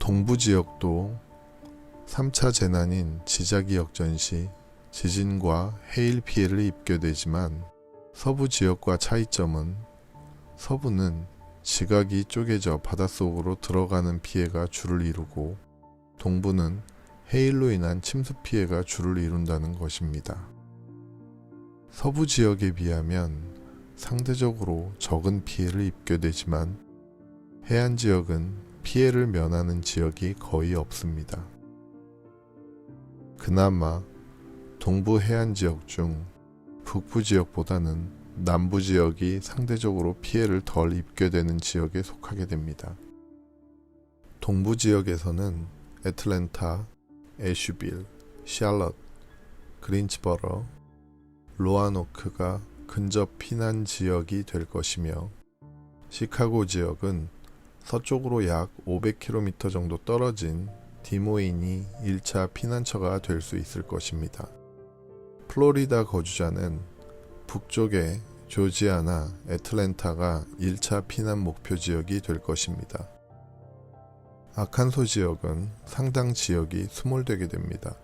동부 지역도 3차 재난인 지자기 역전 시 지진과 해일 피해를 입게 되지만 서부 지역과 차이점은 서부는 지각이 쪼개져 바닷속으로 들어가는 피해가 주를 이루고 동부는 해일로 인한 침수 피해가 주를 이룬다는 것입니다. 서부 지역에 비하면 상대적으로 적은 피해를 입게 되지만 해안 지역은 피해를 면하는 지역이 거의 없습니다. 그나마 동부 해안 지역 중 북부 지역보다는 남부 지역이 상대적으로 피해를 덜 입게 되는 지역에 속하게 됩니다. 동부 지역에서는 애틀랜타, 애슈빌, 샬럿, 그린스버러, 로아노크가 근접 피난 지역이 될 것이며 시카고 지역은 서쪽으로 약 500km 정도 떨어진 디모인이 1차 피난처가 될 수 있을 것입니다. 플로리다 거주자는 북쪽의 조지아나 애틀랜타가 1차 피난 목표 지역이 될 것입니다. 아칸소 지역은 상당 지역이 수몰되게 됩니다.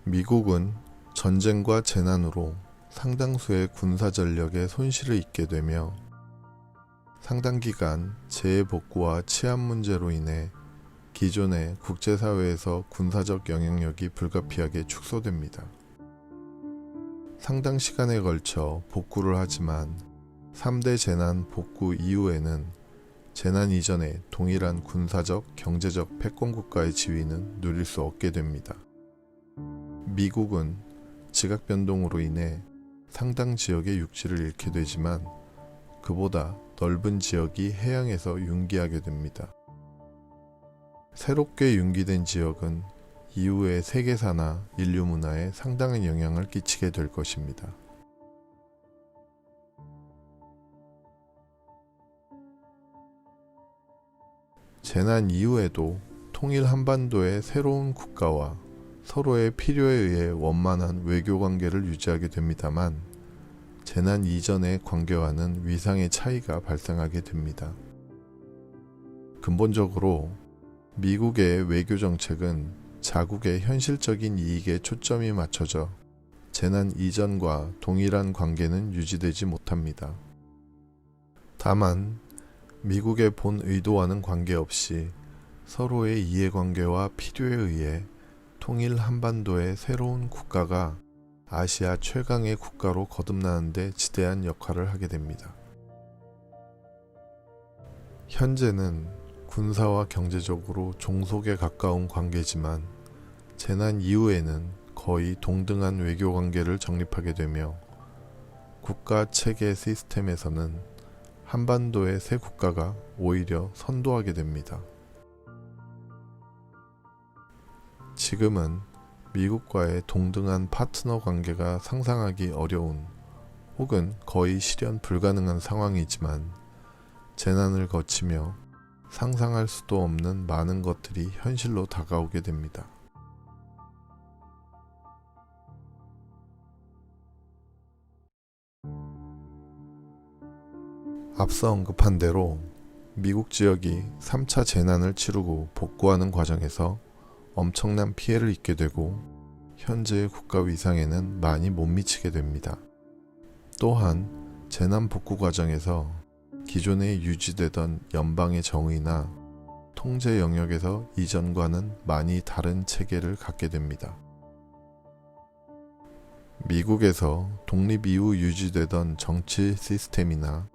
미국은 전쟁과 재난으로 상당수의 군사 전력에 손실을 입게 되며 상당 기간 재해복구와 치안 문제로 인해 기존의 국제사회에서 군사적 영향력이 불가피하게 축소됩니다. 상당 시간에 걸쳐 복구를 하지만 3대 재난 복구 이후에는 재난 이전의 동일한 군사적, 경제적 패권국가의 지위는 누릴 수 없게 됩니다. 미국은 지각 변동으로 인해 상당 지역의 육지를 잃게 되지만 그보다 넓은 지역이 해양에서 융기하게 됩니다. 새롭게 융기된 지역은 이후의 세계사나 인류 문화에 상당한 영향을 끼치게 될 것입니다. 재난 이후에도 통일 한반도의 새로운 국가와 서로의 필요에 의해 원만한 외교 관계를 유지하게 됩니다만 재난 이전의 관계와는 위상의 차이가 발생하게 됩니다. 근본적으로 미국의 외교 정책은 자국의 현실적인 이익에 초점이 맞춰져 재난 이전과 동일한 관계는 유지되지 못합니다. 다만 미국의 본 의도와는 관계없이 서로의 이해관계와 필요에 의해 통일 한반도의 새로운 국가가 아시아 최강의 국가로 거듭나는 데 지대한 역할을 하게 됩니다. 현재는 군사와 경제적으로 종속에 가까운 관계지만 재난 이후에는 거의 동등한 외교 관계를 정립하게 되며 국가 체계 시스템에서는 한반도의 새 국가가 오히려 선도하게 됩니다. 지금은 미국과의 동등한 파트너 관계가 상상하기 어려운 혹은 거의 실현 불가능한 상황이지만 재난을 거치며 상상할 수도 없는 많은 것들이 현실로 다가오게 됩니다. 앞서 언급한 대로 미국 지역이 3차 재난을 치르고 복구하는 과정에서 엄청난 피해를 입게 되고 현재의 국가 위상에는 많이 못 미치게 됩니다. 또한 재난 복구 과정에서 기존에 유지되던 연방의 정의나 통제 영역에서 이전과는 많이 다른 체계를 갖게 됩니다. 미국에서 독립 이후 유지되던 정치 시스템이나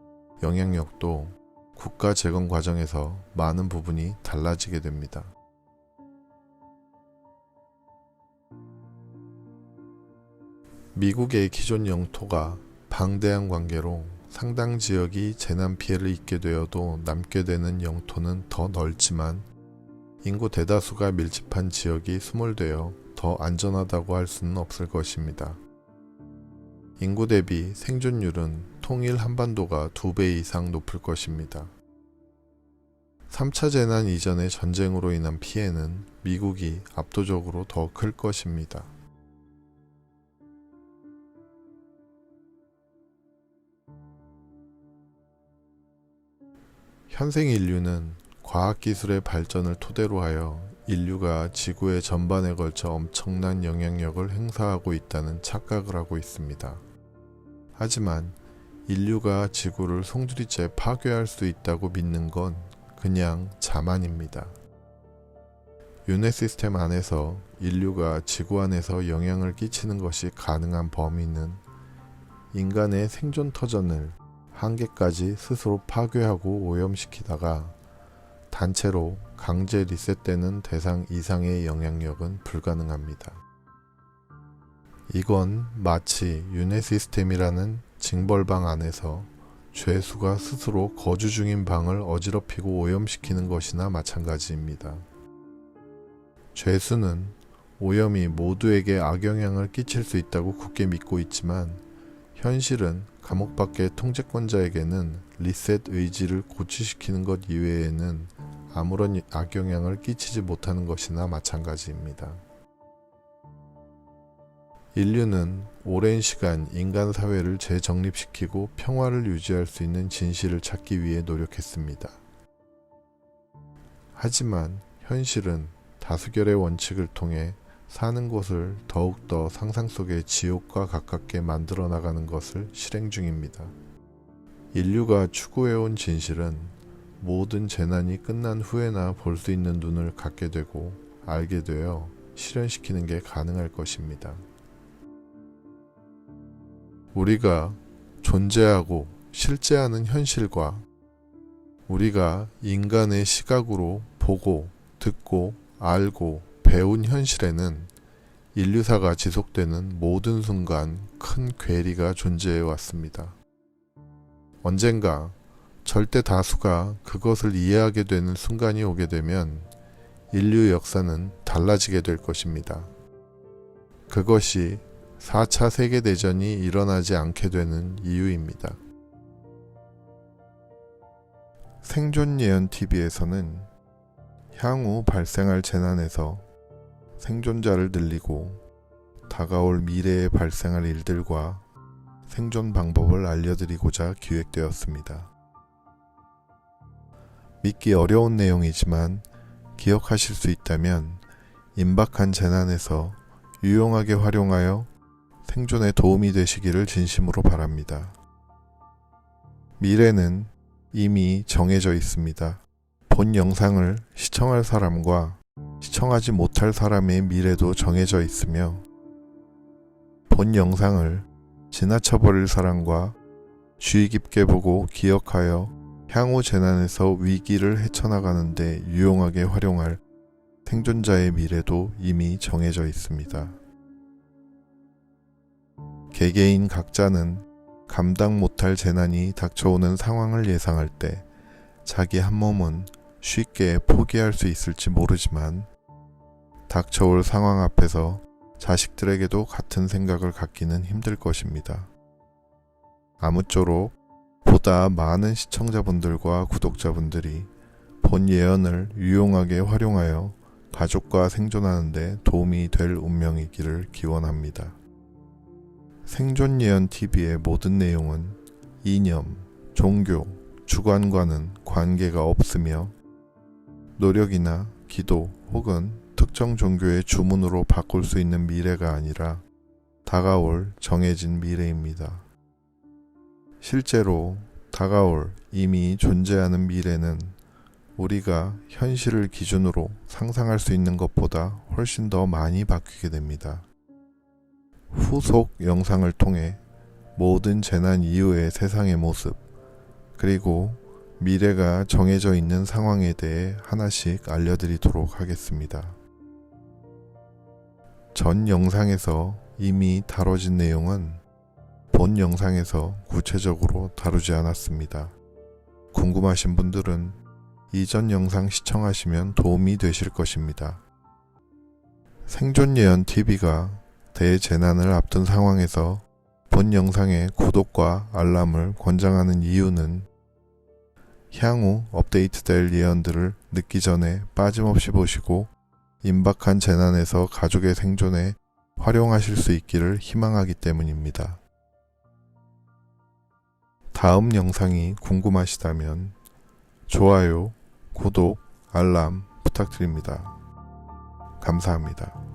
영향력도 국가 재건 과정에서 많은 부분이 달라지게 됩니다. 미국의 기존 영토가 방대한 관계로 상당 지역이 재난 피해를 입게 되어도 남게 되는 영토는 더 넓지만 인구 대다수가 밀집한 지역이 수몰되어 더 안전하다고 할 수는 없을 것입니다. 인구 대비 생존율은 통일 한반도가 2배 이상 높을 것입니다. 3차 재난 이전의 전쟁으로 인한 피해는 미국이 압도적으로 더 클 것입니다. 현생 인류는 과학기술의 발전을 토대로 하여 인류가 지구의 전반에 걸쳐 엄청난 영향력을 행사하고 있다는 착각을 하고 있습니다. 하지만 인류가 지구를 송두리째 파괴할 수 있다고 믿는 건 그냥 자만입니다. 윤회 시스템 안에서 인류가 지구 안에서 영향을 끼치는 것이 가능한 범위는 인간의 생존 터전을 한계까지 스스로 파괴하고 오염시키다가 단체로 강제 리셋되는 대상 이상의 영향력은 불가능합니다. 이건 마치 윤회 시스템이라는 징벌방 안에서 죄수가 스스로 거주 중인 방을 어지럽히고 오염시키는 것이나 마찬가지입니다. 죄수는 오염이 모두에게 악영향을 끼칠 수 있다고 굳게 믿고 있지만 현실은 감옥 밖의 통제권자에게는 리셋 의지를 고취시키는 것 이외에는 아무런 악영향을 끼치지 못하는 것이나 마찬가지입니다. 인류는 오랜 시간 인간 사회를 재정립시키고 평화를 유지할 수 있는 진실을 찾기 위해 노력했습니다. 하지만 현실은 다수결의 원칙을 통해 사는 곳을 더욱더 상상 속의 지옥과 가깝게 만들어 나가는 것을 실행 중입니다. 인류가 추구해온 진실은 모든 재난이 끝난 후에나 볼 수 있는 눈을 갖게 되고 알게 되어 실현시키는 게 가능할 것입니다. 우리가 존재하고 실제하는 현실과 우리가 인간의 시각으로 보고 듣고 알고 배운 현실에는 인류사가 지속되는 모든 순간 큰 괴리가 존재해 왔습니다. 언젠가 절대 다수가 그것을 이해하게 되는 순간이 오게 되면 인류 역사는 달라지게 될 것입니다. 그것이 4차 세계대전이 일어나지 않게 되는 이유입니다. 생존예언TV에서는 향후 발생할 재난에서 생존자를 늘리고 다가올 미래에 발생할 일들과 생존 방법을 알려드리고자 기획되었습니다. 믿기 어려운 내용이지만 기억하실 수 있다면 임박한 재난에서 유용하게 활용하여 생존에 도움이 되시기를 진심으로 바랍니다. 미래는 이미 정해져 있습니다. 본 영상을 시청할 사람과 시청하지 못할 사람의 미래도 정해져 있으며 본 영상을 지나쳐버릴 사람과 주의 깊게 보고 기억하여 향후 재난에서 위기를 헤쳐나가는 데 유용하게 활용할 생존자의 미래도 이미 정해져 있습니다. 개개인 각자는 감당 못할 재난이 닥쳐오는 상황을 예상할 때 자기 한 몸은 쉽게 포기할 수 있을지 모르지만 닥쳐올 상황 앞에서 자식들에게도 같은 생각을 갖기는 힘들 것입니다. 아무쪼록 보다 많은 시청자분들과 구독자분들이 본 예언을 유용하게 활용하여 가족과 생존하는 데 도움이 될 운명이기를 기원합니다. 생존예언TV의 모든 내용은 이념, 종교, 주관과는 관계가 없으며 노력이나 기도 혹은 특정 종교의 주문으로 바꿀 수 있는 미래가 아니라 다가올 정해진 미래입니다. 실제로 다가올 이미 존재하는 미래는 우리가 현실을 기준으로 상상할 수 있는 것보다 훨씬 더 많이 바뀌게 됩니다. 후속 영상을 통해 모든 재난 이후의 세상의 모습, 그리고 미래가 정해져 있는 상황에 대해 하나씩 알려드리도록 하겠습니다. 전 영상에서 이미 다뤄진 내용은 본 영상에서 구체적으로 다루지 않았습니다. 궁금하신 분들은 이전 영상 시청하시면 도움이 되실 것입니다. 생존예언TV가 대재난을 앞둔 상황에서 본 영상의 구독과 알람을 권장하는 이유는 향후 업데이트될 예언들을 늦기 전에 빠짐없이 보시고 임박한 재난에서 가족의 생존에 활용하실 수 있기를 희망하기 때문입니다. 다음 영상이 궁금하시다면 좋아요, 구독, 알람 부탁드립니다. 감사합니다.